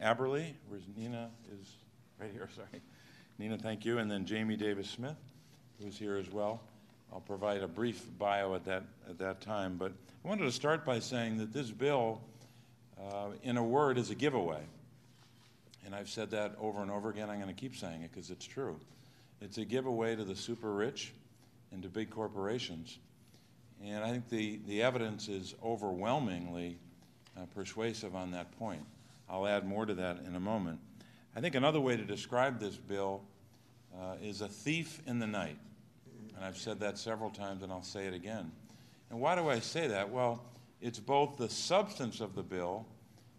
Aberle. Where's Nina? Is right here, sorry. Nina, thank you. And then Jamie Davis-Smith, who's here as well. I'll provide a brief bio at that time. But I wanted to start by saying that this bill, in a word, is a giveaway. And I've said that over and over again. I'm going to keep saying it because it's true. It's a giveaway to the super rich and to big corporations. And I think the evidence is overwhelmingly persuasive on that point. I'll add more to that in a moment. I think another way to describe this bill is a thief in the night. And I've said that several times, and I'll say it again. And why do I say that? Well, it's both the substance of the bill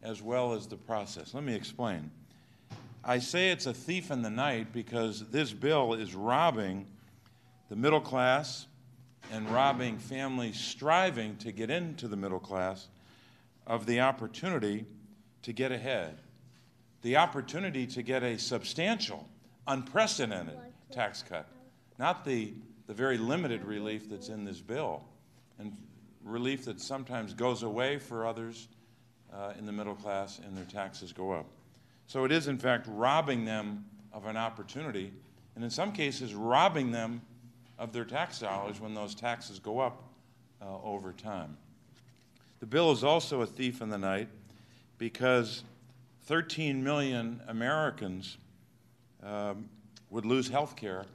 as well as the process. Let me explain. I say it's a thief in the night because this bill is robbing the middle class and robbing families striving to get into the middle class of the opportunity to get ahead, the opportunity to get a substantial, unprecedented tax cut, not the very limited relief that's in this bill, and relief that sometimes goes away for others in the middle class and their taxes go up. So it is, in fact, robbing them of an opportunity, and in some cases, robbing them of their tax dollars when those taxes go up over time. The bill is also a thief in the night because 13 million Americans would lose health care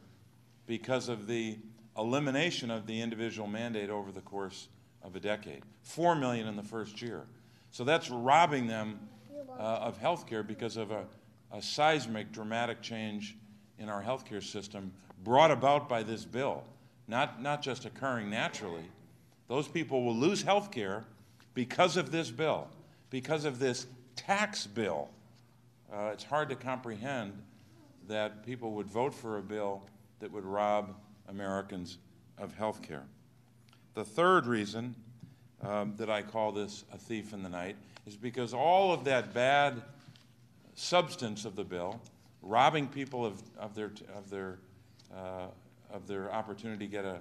because of the elimination of the individual mandate over the course of a decade. 4 million in the first year. So that's robbing them of health care because of a seismic, dramatic change in our health care system brought about by this bill, not just occurring naturally. Those people will lose health care because of this bill, because of this tax bill. It's hard to comprehend that people would vote for a bill that would rob Americans of health care. The third reason that I call this a thief in the night is because all of that bad substance of the bill, robbing people of their opportunity to get a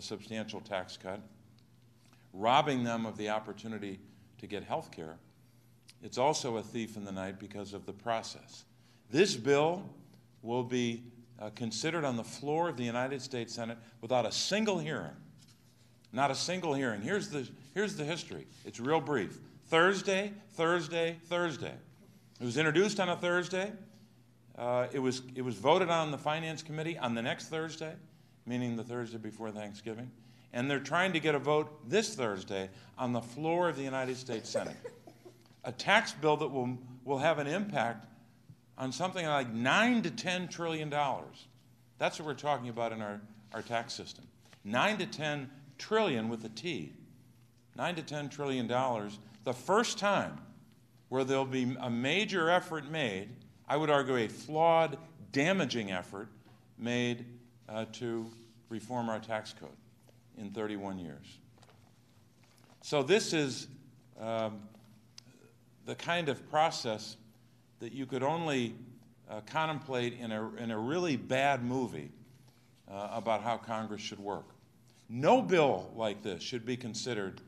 substantial tax cut, robbing them of the opportunity to get health care, it's also a thief in the night because of the process. This bill will be considered on the floor of the United States Senate without a single hearing. Not a single hearing. Here's the history. It's real brief. Thursday. It was introduced on a Thursday. It was voted on the Finance Committee on the next Thursday, meaning the Thursday before Thanksgiving. And they're trying to get a vote this Thursday on the floor of the United States Senate. A tax bill that will have an impact on something like $9 to $10 trillion. That's what we're talking about in our tax system. 9 to 10 trillion with a T. $9 to $10 trillion. The first time where there'll be a major effort made, I would argue a flawed, damaging effort made to reform our tax code in 31 years. So this is the kind of process that you could only contemplate in a really bad movie about how Congress should work. No bill like this should be considered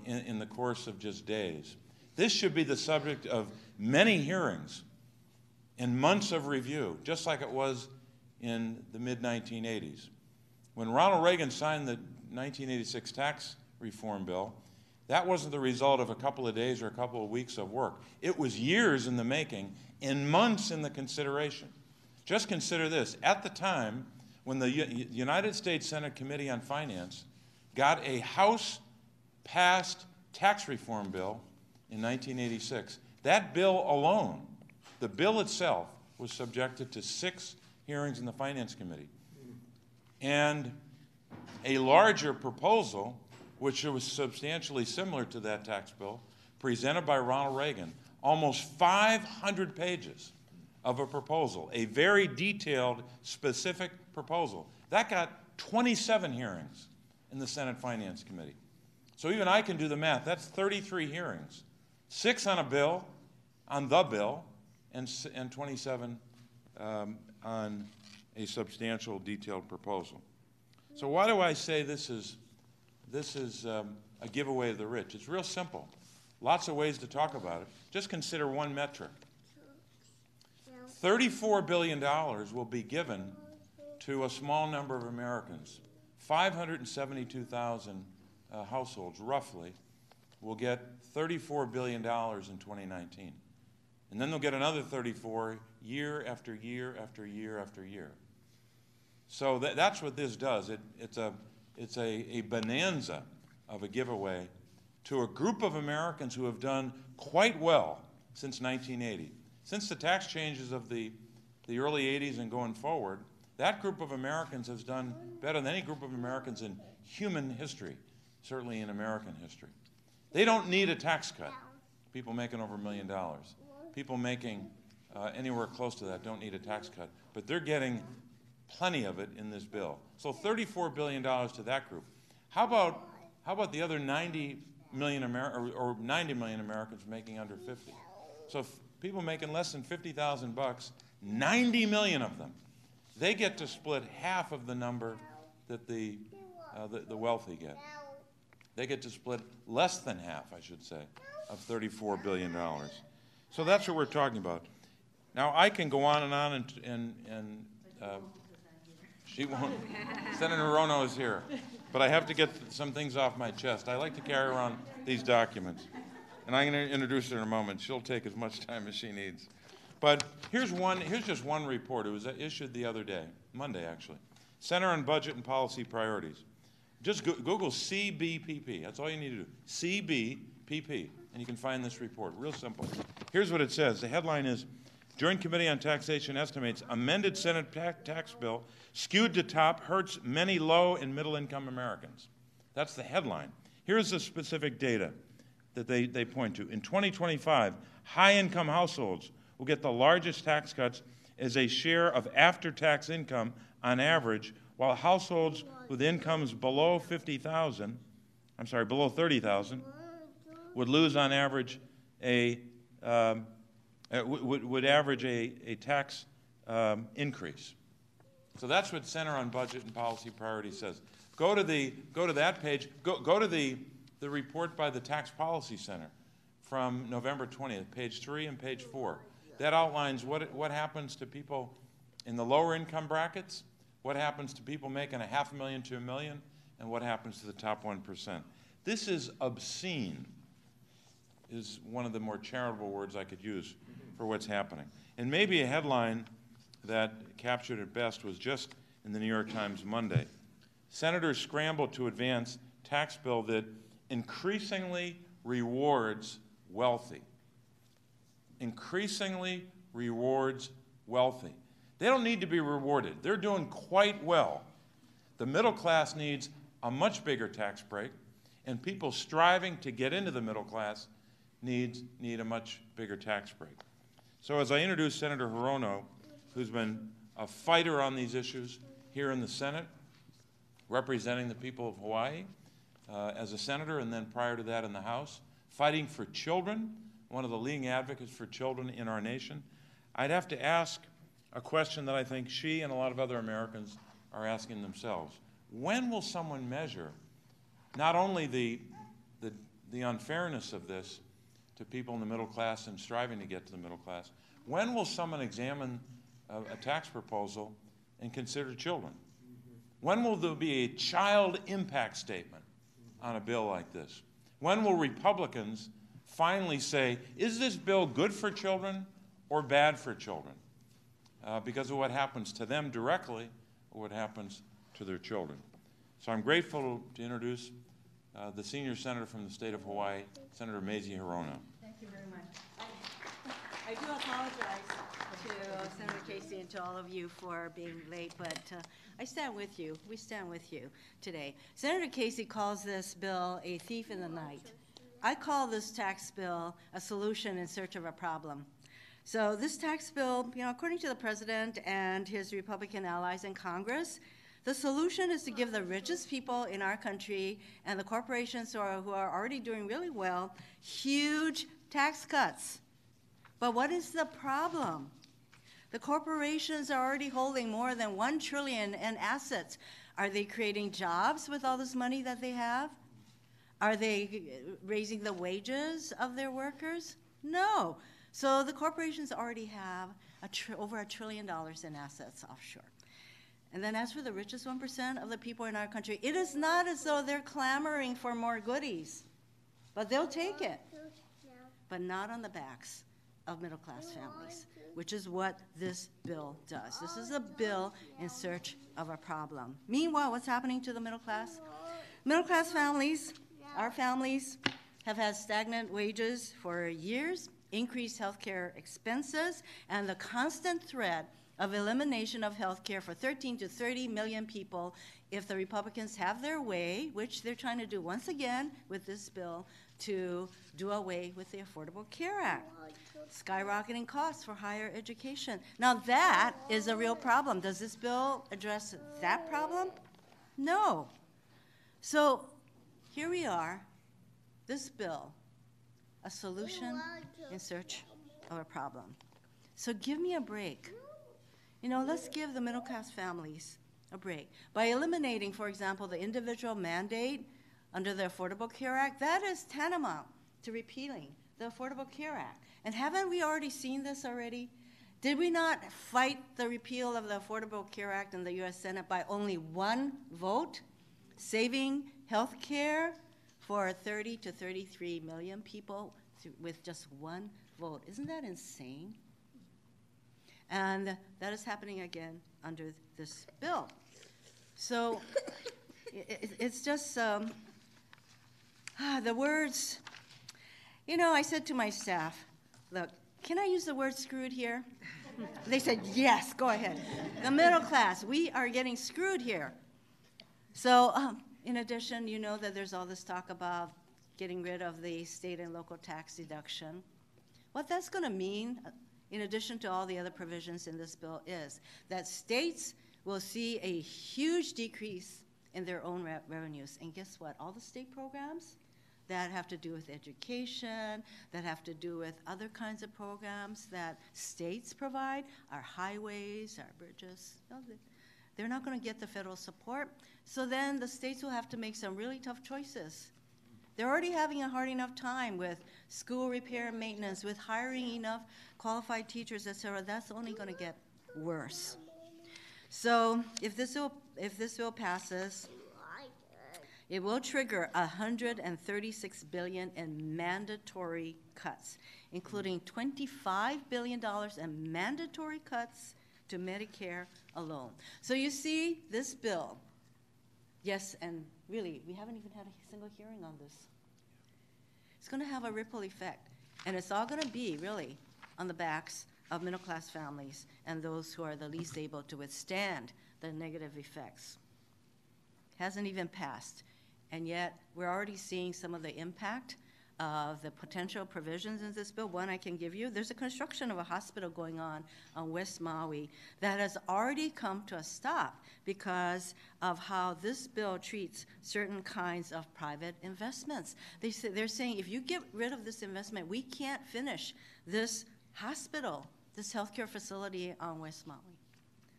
in the course of just days. This should be the subject of many hearings and months of review, just like it was in the mid-1980s. When Ronald Reagan signed the 1986 tax reform bill, that wasn't the result of a couple of days or a couple of weeks of work. It was years in the making and months in the consideration. Just consider this. At the time, when the United States Senate Committee on Finance got a House-passed tax reform bill in 1986, that bill alone, the bill itself, was subjected to 6 hearings in the Finance Committee. And a larger proposal, which was substantially similar to that tax bill, presented by Ronald Reagan, almost 500 pages of a proposal, a very detailed, specific proposal. That got 27 hearings in the Senate Finance Committee. So even I can do the math. That's 33 hearings. 6 on a bill, on the bill, and 27 on a substantial, detailed proposal. So why do I say this is a giveaway to the rich? It's real simple. Lots of ways to talk about it. Just consider one metric. $34 billion will be given to a small number of Americans. 572,000 households, roughly, will get $34 billion in 2019. And then they'll get another 34 year after year after year after year. So that's what this does. It's a bonanza of a giveaway to a group of Americans who have done quite well since 1980. Since the tax changes of the early 80s and going forward, that group of Americans has done better than any group of Americans in human history, certainly in American history. They don't need a tax cut. People making over $1 million. People making anywhere close to that don't need a tax cut, but they're getting plenty of it in this bill. So $34 billion to that group. How about the other 90 million or 90 million Americans making under 50? So if people making less than $50,000, 90 million of them, they get to split half of the number that the wealthy get. They get to split less than half, I should say, of $34 billion. So that's what we're talking about. Now, I can go on and she won't. Senator Hirono is here. But I have to get some things off my chest. I like to carry around these documents. And I'm going to introduce her in a moment. She'll take as much time as she needs. But here's just one report. It was issued the other day, Monday actually. Center on Budget and Policy Priorities. Just Google CBPP. That's all you need to do. CBPP. And you can find this report. Real simple. Here's what it says. The headline is, Joint Committee on Taxation estimates amended Senate tax bill skewed to top hurts many low and middle income Americans. That's the headline. Here's the specific data that they point to. In 2025, high income households will get the largest tax cuts as a share of after-tax income on average, while households with incomes below below 30,000 would lose on average would average a tax increase. So that's what Center on Budget and Policy Priorities says. Go to that page. Go to the report by the Tax Policy Center from November 20th, page 3 and page 4. That outlines what happens to people in the lower income brackets, what happens to people making $500,000 to $1 million, and what happens to the top 1%. This is obscene, is one of the more charitable words I could use for what's happening. And maybe a headline that captured it best was just in the New York Times Monday. Senators scramble to advance tax bill that increasingly rewards wealthy. Increasingly rewards wealthy. They don't need to be rewarded. They're doing quite well. The middle class needs a much bigger tax break, and people striving to get into the middle class need a much bigger tax break. So as I introduce Senator Hirono, who's been a fighter on these issues here in the Senate, representing the people of Hawaii as a senator, and then prior to that in the House, fighting for children, one of the leading advocates for children in our nation, I'd have to ask a question that I think she and a lot of other Americans are asking themselves. When will someone measure not only the unfairness of this to people in the middle class and striving to get to the middle class, when will someone examine a tax proposal and consider children? When will there be a child impact statement on a bill like this? When will Republicans finally say, is this bill good for children or bad for children? Because of what happens to them directly or what happens to their children. So I'm grateful to introduce the senior senator from the state of Hawaii, Senator Mazie Hirono. Thank you very much. I do apologize to Senator Casey and to all of you for being late, but I stand with you. We stand with you today. Senator Casey calls this bill a thief in the night. I call this tax bill a solution in search of a problem. So this tax bill, according to the president and his Republican allies in Congress, the solution is to give the richest people in our country and the corporations who are already doing really well huge tax cuts. But what is the problem? The corporations are already holding more than $1 trillion in assets. Are they creating jobs with all this money that they have? Are they raising the wages of their workers? No. So the corporations already have over $1 trillion in assets offshore. And then as for the richest 1% of the people in our country, it is not as though they're clamoring for more goodies, but they'll take it, but not on the backs of middle-class families, which is what this bill does. This is a bill in search of a problem. Meanwhile, what's happening to the middle class? Middle-class families, our families, have had stagnant wages for years, increased healthcare expenses, and the constant threat of elimination of health care for 13 to 30 million people if the Republicans have their way, which they're trying to do once again with this bill, to do away with the Affordable Care Act. Skyrocketing costs for higher education. Now that is a real problem. Does this bill address that problem? No. So here we are, this bill, a solution in search of a problem. So give me a break. You know, let's give the middle-class families a break. By eliminating, for example, the individual mandate under the Affordable Care Act, that is tantamount to repealing the Affordable Care Act. And haven't we already seen this already? Did we not fight the repeal of the Affordable Care Act in the U.S. Senate by only one vote, saving health care for 30 to 33 million people with just one vote? Isn't that insane? And that is happening again under this bill. So it's just the words. You know, I said to my staff, look, can I use the word screwed here? They said, yes, go ahead. The middle class, we are getting screwed here. So in addition, you know that there's all this talk about getting rid of the state and local tax deduction. What that's going to mean, in addition to all the other provisions in this bill, is that states will see a huge decrease in their own revenues. And guess what? All the state programs that have to do with education, that have to do with other kinds of programs that states provide, our highways, our bridges, they're not going to get the federal support. So then the states will have to make some really tough choices. They're already having a hard enough time with school repair and maintenance, with hiring enough qualified teachers, et cetera. That's only going to get worse. So if this bill passes, it will trigger $136 billion in mandatory cuts, including $25 billion in mandatory cuts to Medicare alone. So you see, this bill, yes, and really, we haven't even had a single hearing on this. It's going to have a ripple effect, and it's all going to be, really, on the backs of middle-class families and those who are the least able to withstand the negative effects. Hasn't even passed, and yet we're already seeing some of the impact of the potential provisions in this bill. One I can give you, there's a construction of a hospital going on West Maui that has already come to a stop because of how this bill treats certain kinds of private investments. They're saying if you get rid of this investment, we can't finish this hospital, this healthcare facility on West Maui.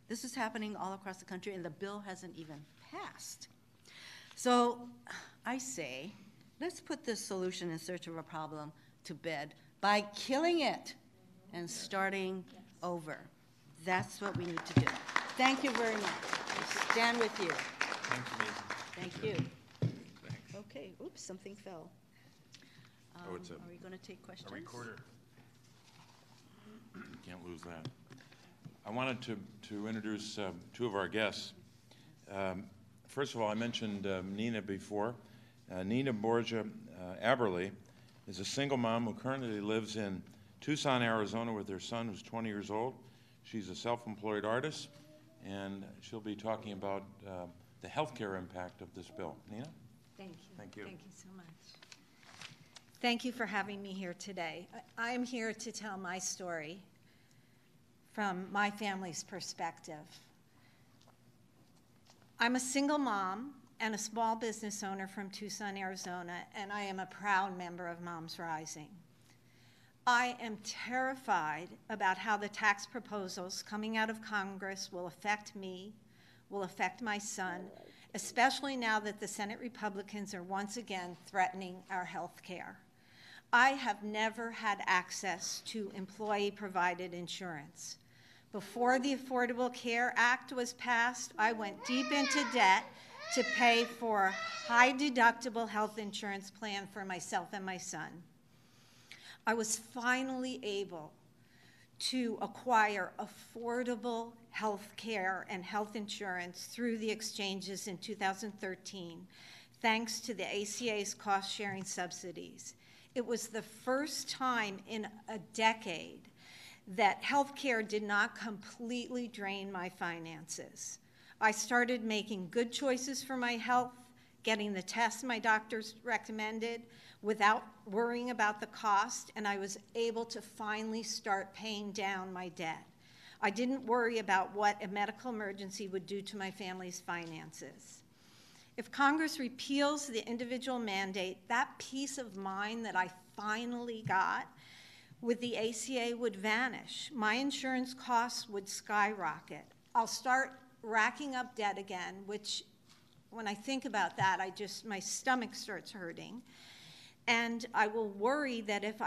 This is happening all across the country, and the bill hasn't even passed. So I say, let's put this solution in search of a problem to bed by killing it and starting over. That's what we need to do. Thank you very much. I stand with you. Thanks, Mazie. Thank you. Thanks. Okay, oops, something fell. Oh, it's are we going to take questions? A recorder. Can't lose that. I wanted to introduce two of our guests. First of all, I mentioned Nina before. Nina Borgia Aberle is a single mom who currently lives in Tucson, Arizona with her son who's 20 years old. She's a self-employed artist, and she'll be talking about the healthcare impact of this bill. Nina? Thank you. Thank you. Thank you so much. Thank you for having me here today. I am here to tell my story from my family's perspective. I'm a single mom and a small business owner from Tucson, Arizona, and I am a proud member of MomsRising. I am terrified about how the tax proposals coming out of Congress will affect me, will affect my son, especially now that the Senate Republicans are once again threatening our health care. I have never had access to employee-provided insurance. Before the Affordable Care Act was passed, I went deep into debt to pay for a high-deductible health insurance plan for myself and my son. I was finally able to acquire affordable health care and health insurance through the exchanges in 2013, thanks to the ACA's cost-sharing subsidies. It was the first time in a decade that health care did not completely drain my finances. I started making good choices for my health, getting the tests my doctors recommended without worrying about the cost, and I was able to finally start paying down my debt. I didn't worry about what a medical emergency would do to my family's finances. If Congress repeals the individual mandate, that peace of mind that I finally got with the ACA would vanish. My insurance costs would skyrocket. I'll start racking up debt again, which when I think about that, my stomach starts hurting. And I will worry that if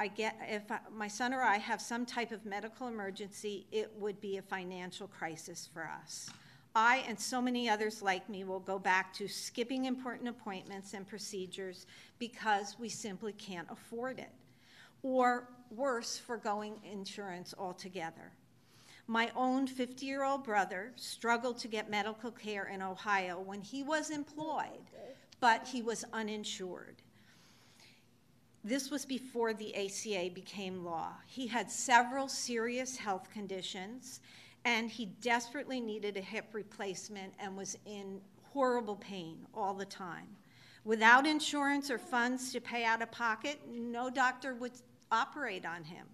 my son or I have some type of medical emergency, it would be a financial crisis for us. I and so many others like me will go back to skipping important appointments and procedures because we simply can't afford it. Or worse, forgoing insurance altogether. My own 50-year-old brother struggled to get medical care in Ohio when he was employed, but he was uninsured. This was before the ACA became law. He had several serious health conditions, and he desperately needed a hip replacement and was in horrible pain all the time. Without insurance or funds to pay out of pocket, no doctor would operate on him.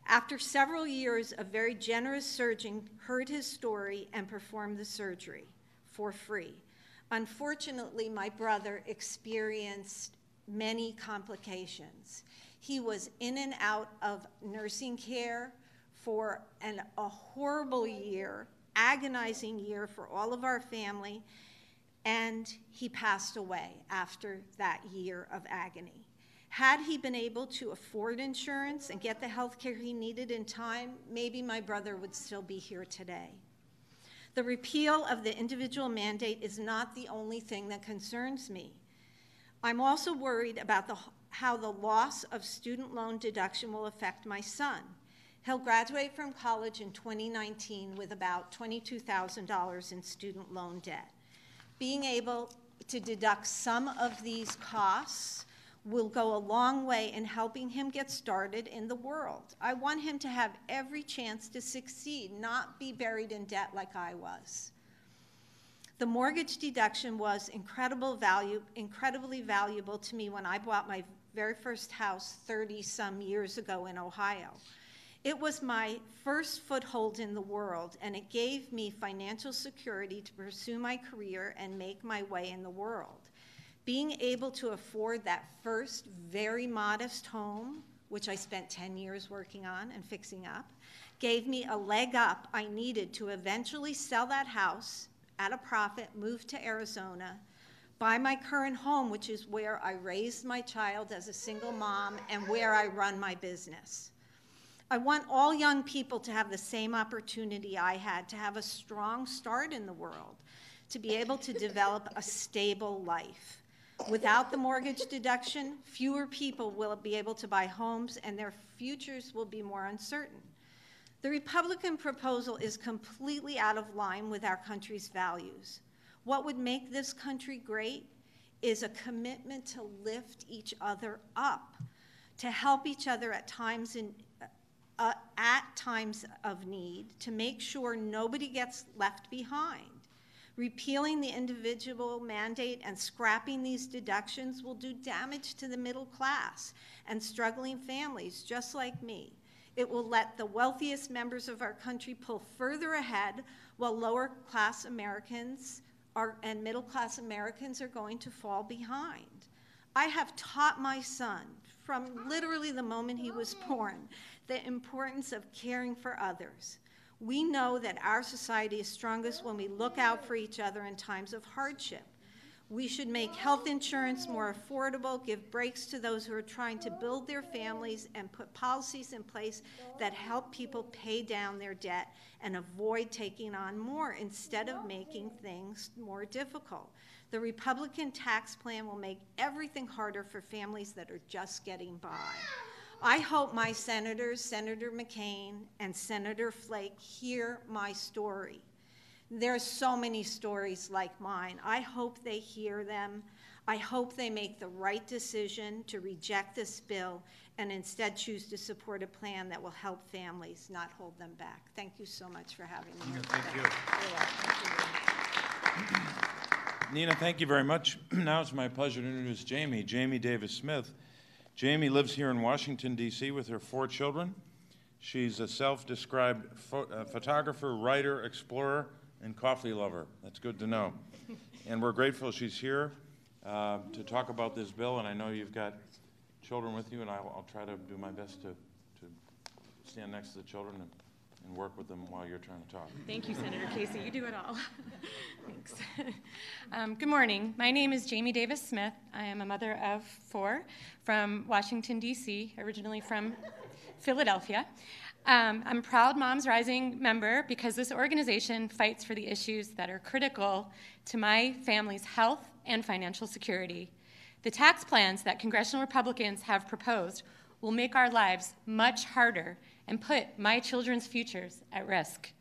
After several years, a very generous surgeon heard his story and performed the surgery for free. Unfortunately, my brother experienced many complications. He was in and out of nursing care for a horrible year, agonizing year for all of our family, and he passed away after that year of agony. Had he been able to afford insurance and get the health care he needed in time, maybe my brother would still be here today. The repeal of the individual mandate is not the only thing that concerns me. I'm also worried about how the loss of student loan deduction will affect my son. He'll graduate from college in 2019 with about $22,000 in student loan debt. Being able to deduct some of these costs will go a long way in helping him get started in the world. I want him to have every chance to succeed, not be buried in debt like I was. The mortgage deduction was incredibly valuable to me when I bought my very first house 30-some years ago in Ohio. It was my first foothold in the world, and it gave me financial security to pursue my career and make my way in the world. Being able to afford that first very modest home, which I spent 10 years working on and fixing up, gave me a leg up I needed to eventually sell that house at a profit, move to Arizona, buy my current home, which is where I raised my child as a single mom and where I run my business. I want all young people to have the same opportunity I had, to have a strong start in the world, to be able to develop a stable life. Without the mortgage deduction, fewer people will be able to buy homes and their futures will be more uncertain. The Republican proposal is completely out of line with our country's values. What would make this country great is a commitment to lift each other up, to help each other at times of need, to make sure nobody gets left behind. Repealing the individual mandate and scrapping these deductions will do damage to the middle class and struggling families just like me. It will let the wealthiest members of our country pull further ahead while lower class Americans and middle class Americans are going to fall behind. I have taught my son from literally the moment he was born the importance of caring for others. We know that our society is strongest when we look out for each other in times of hardship. We should make health insurance more affordable, give breaks to those who are trying to build their families, and put policies in place that help people pay down their debt and avoid taking on more instead of making things more difficult. The Republican tax plan will make everything harder for families that are just getting by. I hope my senators, Senator McCain and Senator Flake, hear my story. There's so many stories like mine. I hope they hear them. I hope they make the right decision to reject this bill and instead choose to support a plan that will help families, not hold them back. Thank you so much for having me here today. Thank you. Nina, thank you very much. Now it's my pleasure to introduce Jamie Davis Smith. Jamie lives here in Washington, D.C. with her 4 children. She's a self-described photographer, writer, explorer, and coffee lover. That's good to know. And we're grateful she's here to talk about this bill, and I know you've got children with you, and I'll try to do my best to stand next to the children and work with them while you're trying to talk. Thank you, Senator Casey. You do it all. Thanks. Good morning. My name is Jamie Davis Smith. I am a mother of 4 from Washington, D.C., originally from Philadelphia. I'm a proud MomsRising member because this organization fights for the issues that are critical to my family's health and financial security. The tax plans that congressional Republicans have proposed will make our lives much harder and put my children's futures at risk.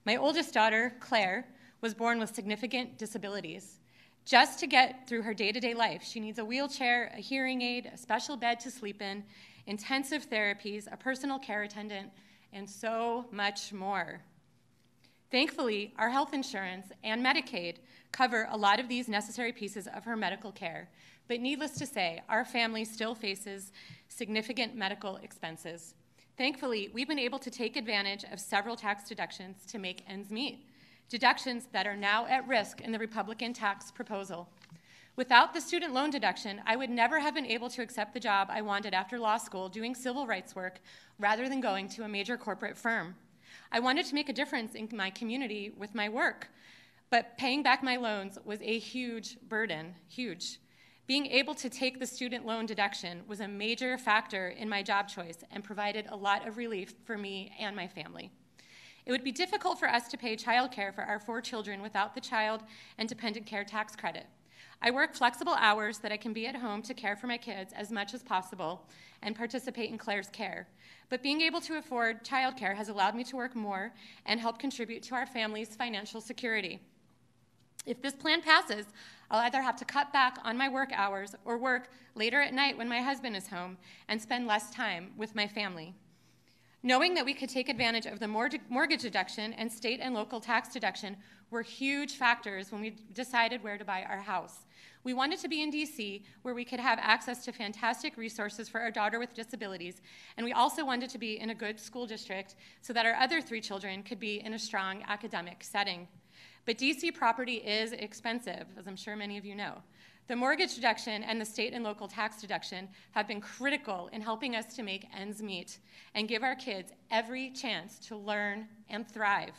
My oldest daughter, Claire, was born with significant disabilities. Just to get through her day-to-day life, she needs a wheelchair, a hearing aid, a special bed to sleep in, intensive therapies, a personal care attendant, and so much more. Thankfully, our health insurance and Medicaid cover a lot of these necessary pieces of her medical care, but needless to say, our family still faces significant medical expenses. Thankfully, we've been able to take advantage of several tax deductions to make ends meet, deductions that are now at risk in the Republican tax proposal. Without the student loan deduction, I would never have been able to accept the job I wanted after law school doing civil rights work rather than going to a major corporate firm. I wanted to make a difference in my community with my work, but paying back my loans was a huge burden, huge. Being able to take the student loan deduction was a major factor in my job choice and provided a lot of relief for me and my family. It would be difficult for us to pay child care for our 4 children without the child and dependent care tax credit. I work flexible hours that I can be at home to care for my kids as much as possible and participate in Claire's care. But being able to afford child care has allowed me to work more and help contribute to our family's financial security. If this plan passes, I'll either have to cut back on my work hours or work later at night when my husband is home and spend less time with my family. Knowing that we could take advantage of the mortgage deduction and state and local tax deduction were huge factors when we decided where to buy our house. We wanted to be in DC where we could have access to fantastic resources for our daughter with disabilities, and we also wanted to be in a good school district so that our other 3 children could be in a strong academic setting. But DC property is expensive, as I'm sure many of you know. The mortgage deduction and the state and local tax deduction have been critical in helping us to make ends meet and give our kids every chance to learn and thrive.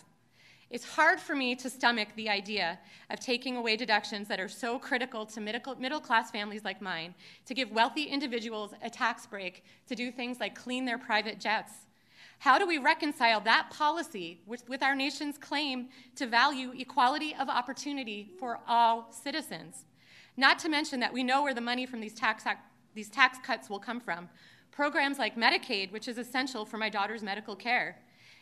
It's hard for me to stomach the idea of taking away deductions that are so critical to middle-class families like mine, to give wealthy individuals a tax break to do things like clean their private jets. How do we reconcile that policy with our nation's claim to value equality of opportunity for all citizens? Not to mention that we know where the money from these tax cuts will come from. Programs like Medicaid, which is essential for my daughter's medical care.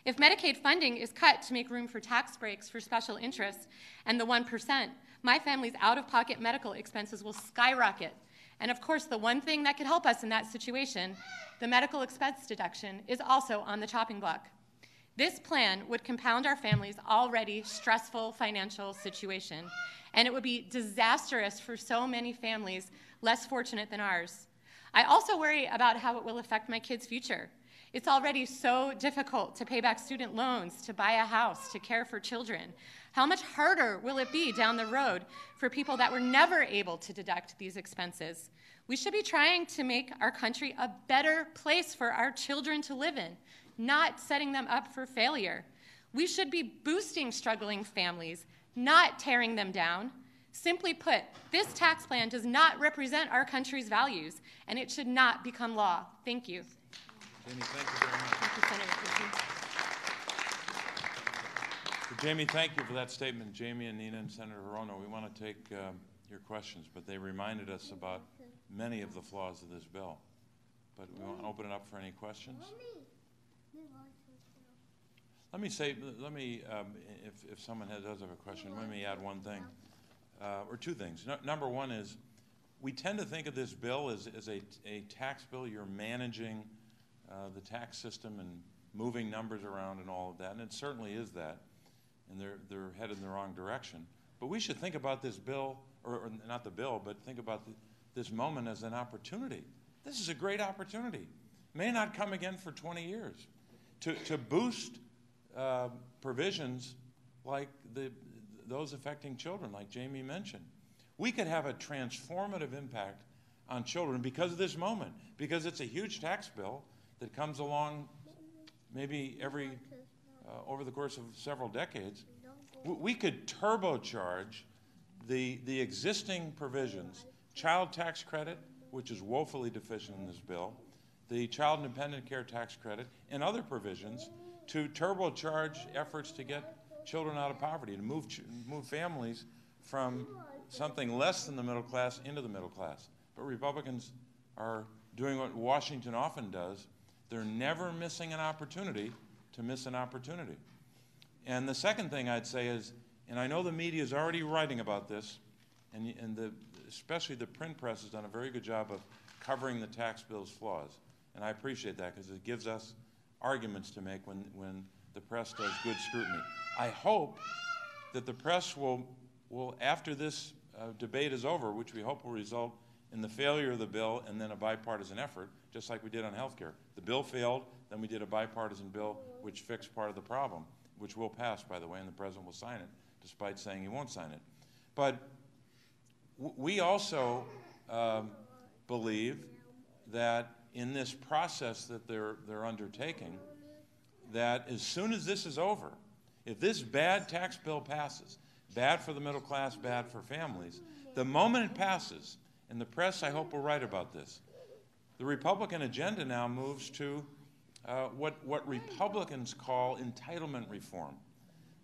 If Medicaid funding is cut to make room for tax breaks for special interests and the 1%, my family's out-of-pocket medical expenses will skyrocket. And of course, the one thing that could help us in that situation, the medical expense deduction, is also on the chopping block. This plan would compound our family's already stressful financial situation, and it would be disastrous for so many families less fortunate than ours. I also worry about how it will affect my kids' future. It's already so difficult to pay back student loans, to buy a house, to care for children. How much harder will it be down the road for people that were never able to deduct these expenses? We should be trying to make our country a better place for our children to live in, not setting them up for failure. We should be boosting struggling families, not tearing them down. Simply put, this tax plan does not represent our country's values, and it should not become law. Thank you. Jamie, thank you very much. Thank you, Senator Casey. So, Jamie, thank you for that statement. Jamie and Nina and Senator Hirono, we want to take your questions, but they reminded us about many of the flaws of this bill. But we want to open it up for any questions. Let me say, if someone does have a question, let me add one thing, or two things. Number one is, we tend to think of this bill as a tax bill. You're managing the tax system and moving numbers around and all of that, and it certainly is that, and they're headed in the wrong direction. But we should think about this bill, or not the bill, but think about this moment as an opportunity. This is a great opportunity. May not come again for 20 years. To boost provisions like those affecting children, like Jamie mentioned. We could have a transformative impact on children because of this moment, because it's a huge tax bill that comes along maybe over the course of several decades. We could turbocharge the existing provisions, child tax credit, which is woefully deficient in this bill, the child and dependent care tax credit, and other provisions to turbocharge efforts to get children out of poverty, to move families from something less than the middle class into the middle class. But Republicans are doing what Washington often does. They're never missing an opportunity to miss an opportunity. And the second thing I'd say is, and I know the media is already writing about this, and especially the print press has done a very good job of covering the tax bill's flaws. And I appreciate that because it gives us arguments to make when the press does good scrutiny. I hope that the press will after this debate is over, which we hope will result in the failure of the bill and then a bipartisan effort, just like we did on health care. The bill failed, then we did a bipartisan bill which fixed part of the problem, which will pass, by the way, and the president will sign it, despite saying he won't sign it. But we also believe that in this process that they're undertaking, that as soon as this is over, if this bad tax bill passes, bad for the middle class, bad for families, the moment it passes, and the press, I hope, will write about this, the Republican agenda now moves to what Republicans call entitlement reform.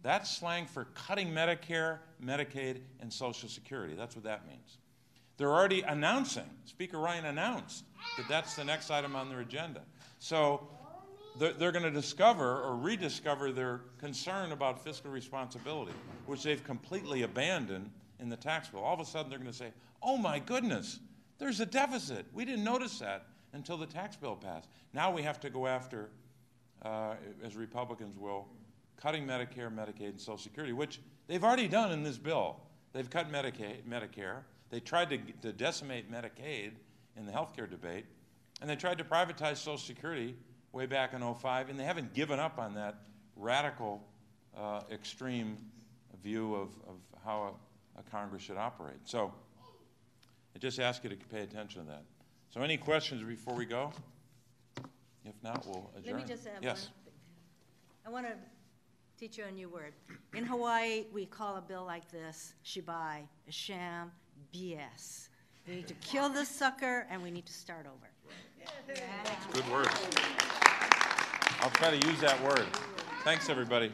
That's slang for cutting Medicare, Medicaid, and Social Security. That's what that means. They're already announcing, Speaker Ryan announced, that that's the next item on their agenda. So they're going to discover or rediscover their concern about fiscal responsibility, which they've completely abandoned in the tax bill. All of a sudden they're going to say, oh my goodness, there's a deficit. We didn't notice that until the tax bill passed. Now we have to go after, as Republicans will, cutting Medicare, Medicaid, and Social Security, which they've already done in this bill. They've cut Medicare. They tried to decimate Medicaid in the health care debate, and they tried to privatize Social Security way back in 2005, and they haven't given up on that radical, extreme view of how a Congress should operate. So I just ask you to pay attention to that. So any questions before we go? If not, we'll adjourn. Let me just add yes. one thing. I want to teach you a new word. In Hawaii, we call a bill like this shibai, a sham, BS. We need to kill this sucker, and we need to start over. Good word. I'll try to use that word. Thanks, everybody.